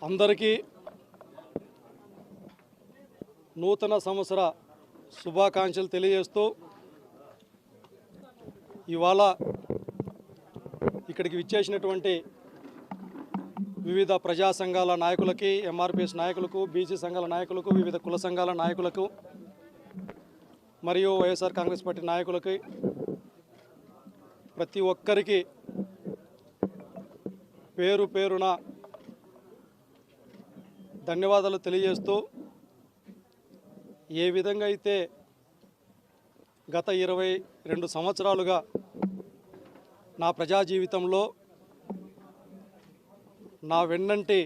అందరికీ నూతన సంవత్సర శుభాకాంక్షలు తెలియజేస్తూ ఇవాళ ఇక్కడికి విచ్చేసినటువంటి వివిధ ప్రజా సంఘాల నాయకులకి, ఎంఆర్పిఎస్ నాయకులకు, బీసీ సంఘాల నాయకులకు, వివిధ కుల సంఘాల నాయకులకు మరియు వైఎస్ఆర్ కాంగ్రెస్ పార్టీ నాయకులకి ప్రతి ఒక్కరికి పేరు పేరున ధన్యవాదాలు తెలియజేస్తూ, ఏ విధంగా అయితే గత 22 సంవత్సరాలుగా నా ప్రజా జీవితంలో నా వెన్నంటి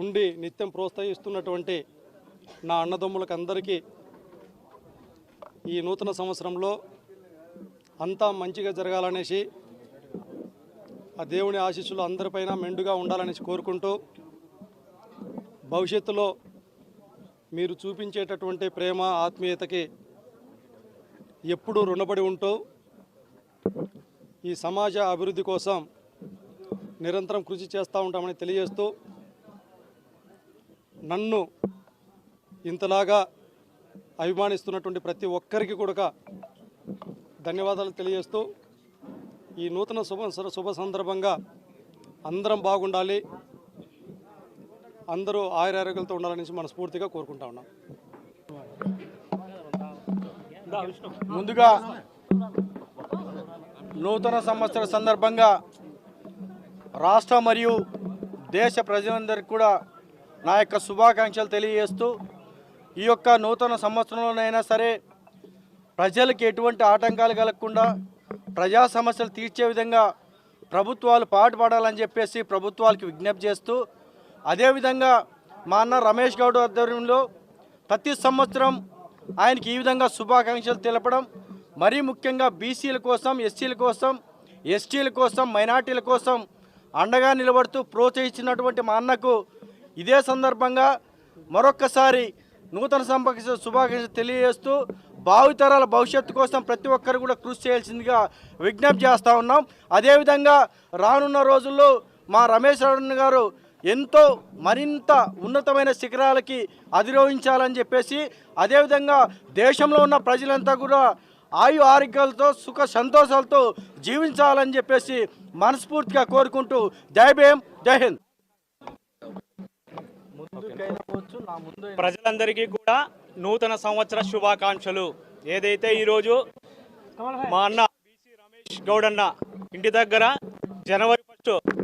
ఉండి నిత్యం ప్రోత్సహిస్తున్నటువంటి నా అన్నదమ్ములకు అందరికీ ఈ నూతన సంవత్సరంలో అంతా మంచిగా జరగాలనేసి, ఆ దేవుని ఆశీస్సులు అందరిపైన మెండుగా ఉండాలనేసి కోరుకుంటూ, భవిష్యత్తులో మీరు చూపించేటటువంటి ప్రేమ ఆత్మీయతకి ఎప్పుడూ రుణపడి ఉంటూ ఈ సమాజ అభివృద్ధి కోసం నిరంతరం కృషి చేస్తూ ఉంటామని తెలియజేస్తూ, నన్ను ఇంతలాగా అభిమానిస్తున్నటువంటి ప్రతి ఒక్కరికి కూడా ధన్యవాదాలు తెలియజేస్తూ, ఈ నూతన శుభ సందర్భంగా అందరం బాగుండాలి, అందరూ ఆయురారోగ్యాలతో ఉండాలనేసి మనస్ఫూర్తిగా కోరుకుంటా ఉన్నాం. ముందుగా నూతన సంవత్సర సందర్భంగా రాష్ట్ర మరియు దేశ ప్రజలందరికీ కూడా నా యొక్క శుభాకాంక్షలు తెలియజేస్తూ, ఈ యొక్క నూతన సంవత్సరంలోనైనా సరే ప్రజలకు ఎటువంటి ఆటంకాలు కలగకుండా ప్రజా సమస్యలు తీర్చే విధంగా ప్రభుత్వాలు పాటుపడాలని చెప్పేసి ప్రభుత్వాలకు విజ్ఞప్తి చేస్తూ, అదేవిధంగా మా అన్న రమేష్ గౌడ్ ఆధ్వర్యంలో ప్రతి సంవత్సరం ఆయనకి ఈ విధంగా శుభాకాంక్షలు తెలపడం, మరీ ముఖ్యంగా బీసీల కోసం, ఎస్సీల కోసం, ఎస్టీల కోసం, మైనార్టీల కోసం అండగా నిలబడుతూ ప్రోత్సహించినటువంటి మా అన్నకు ఇదే సందర్భంగా మరొక్కసారి నూతన శుభాకాంక్షలు తెలియజేస్తూ, భావితరాల భవిష్యత్తు కోసం ప్రతి ఒక్కరు కూడా కృషి చేయాల్సిందిగా విజ్ఞప్తి చేస్తూ ఉన్నాం. అదేవిధంగా రానున్న రోజుల్లో మా రమేష్ రావు గారు ఎంతో మరింత ఉన్నతమైన శిఖరాలకి అధిరోహించాలని చెప్పేసి, అదేవిధంగా దేశంలో ఉన్న ప్రజలంతా కూడా ఆయు ఆరోగ్యాలతో సుఖ సంతోషాలతో జీవించాలని చెప్పేసి మనస్ఫూర్తిగా కోరుకుంటూ జై భీమ్, జై హింద్. ప్రజలందరికీ కూడా నూతన సంవత్సర శుభాకాంక్షలు. ఏదైతే ఈరోజు మా అన్న బీసీ రమేష్ గౌడ్ అన్న ఇంటి దగ్గర జనవరి 1